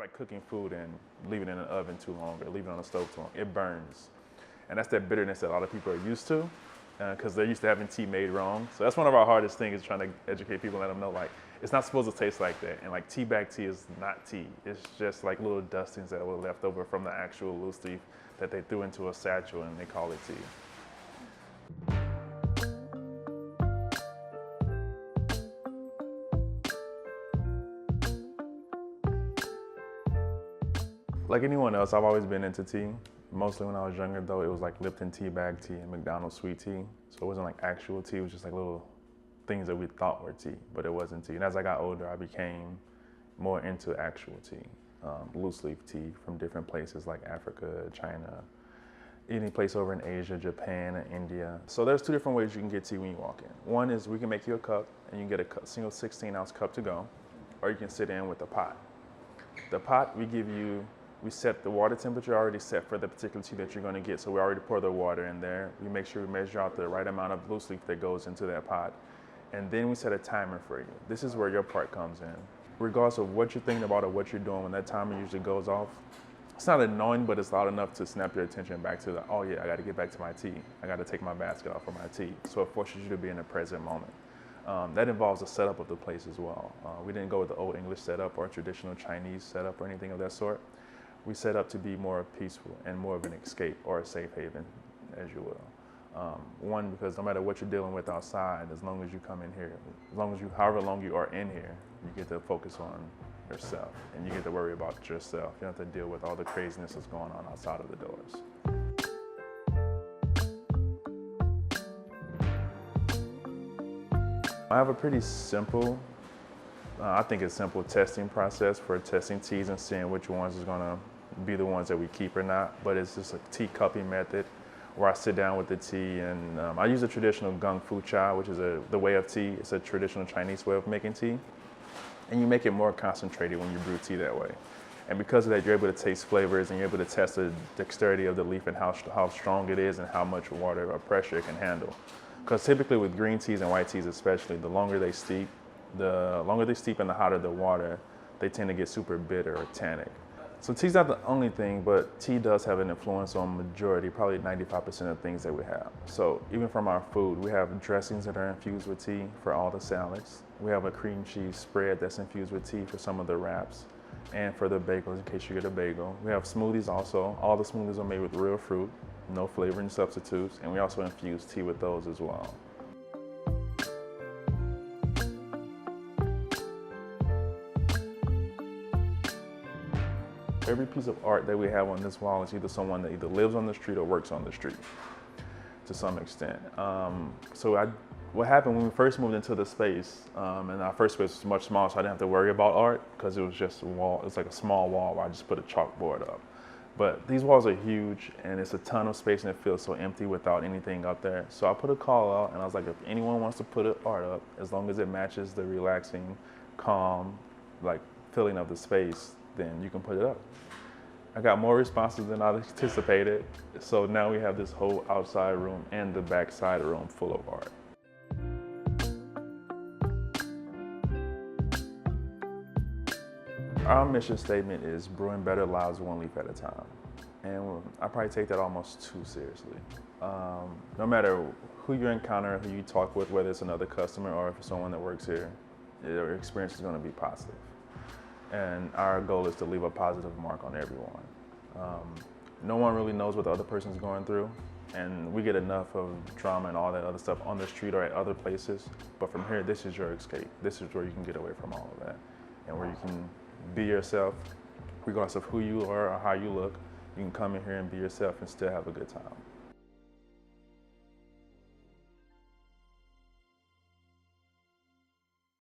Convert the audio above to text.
like cooking food and leaving it in the oven too long or leaving it on the stove too long. It burns. And that's that bitterness that a lot of people are used to because they're used to having tea made wrong. So that's one of our hardest things is trying to educate people and let them know like, it's not supposed to taste like that. And like tea bag tea is not tea. It's just like little dustings that were left over from the actual loose leaf that they threw into a satchel and they call it tea. Like anyone else, I've always been into tea. Mostly when I was younger though, it was like Lipton tea bag tea and McDonald's sweet tea. So it wasn't like actual tea, it was just like little things that we thought were tea, but it wasn't tea. And as I got older, I became more into actual tea, loose leaf tea from different places like Africa, China, any place over in Asia, Japan, and India. So there's two different ways you can get tea when you walk in. One is we can make you a cup and you can get a single 16-ounce cup to go, or you can sit in with a pot. The pot we set the water temperature already set for the particular tea that you're going to get. So we already pour the water in there. We make sure we measure out the right amount of loose leaf that goes into that pot. And then we set a timer for you. This is where your part comes in. Regardless of what you're thinking about or what you're doing, when that timer usually goes off, it's not annoying, but it's loud enough to snap your attention back to the, oh yeah, I got to get back to my tea. I got to take my basket off for my tea. So it forces you to be in the present moment. That involves the setup of the place as well. We didn't go with the old English setup or traditional Chinese setup or anything of that sort. We set up to be more peaceful and more of an escape or a safe haven, as you will. One, because no matter what you're dealing with outside, as long as you come in here, however long you are in here, you get to focus on yourself and you get to worry about yourself. You don't have to deal with all the craziness that's going on outside of the doors. I have a pretty simple, I think it's simple testing process for testing teas and seeing which ones is gonna be the ones that we keep or not, but it's just a tea cupping method where I sit down with the tea and I use a traditional gung fu cha, which is the way of tea. It's a traditional Chinese way of making tea. And you make it more concentrated when you brew tea that way. And because of that, you're able to taste flavors and you're able to test the dexterity of the leaf and how strong it is and how much water or pressure it can handle. Because typically with green teas and white teas especially, the longer they steep and the hotter the water, they tend to get super bitter or tannic. So tea's not the only thing, but tea does have an influence on majority, probably 95% of things that we have. So even from our food, we have dressings that are infused with tea for all the salads. We have a cream cheese spread that's infused with tea for some of the wraps and for the bagels in case you get a bagel. We have smoothies also. All the smoothies are made with real fruit, no flavoring substitutes, and we also infuse tea with those as well. Every piece of art that we have on this wall is either someone that either lives on the street or works on the street to some extent. What happened when we first moved into the space, and our first space was much smaller, so I didn't have to worry about art because it was just a wall. It's like a small wall where I just put a chalkboard up. But these walls are huge and it's a ton of space and it feels so empty without anything up there. So I put a call out and I was like, if anyone wants to put an art up, as long as it matches the relaxing, calm, like feeling of the space, then you can put it up. I got more responses than I anticipated. So now we have this whole outside room and the backside room full of art. Our mission statement is brewing better lives one leaf at a time. And I probably take that almost too seriously. No matter who you encounter, who you talk with, whether it's another customer or if it's someone that works here, your experience is going to be positive. And our goal is to leave a positive mark on everyone. No one really knows what the other person's going through, and we get enough of drama and all that other stuff on the street or at other places. But from here, this is your escape. This is where you can get away from all of that, and where you can be yourself, regardless of who you are or how you look. You can come in here and be yourself and still have a good time.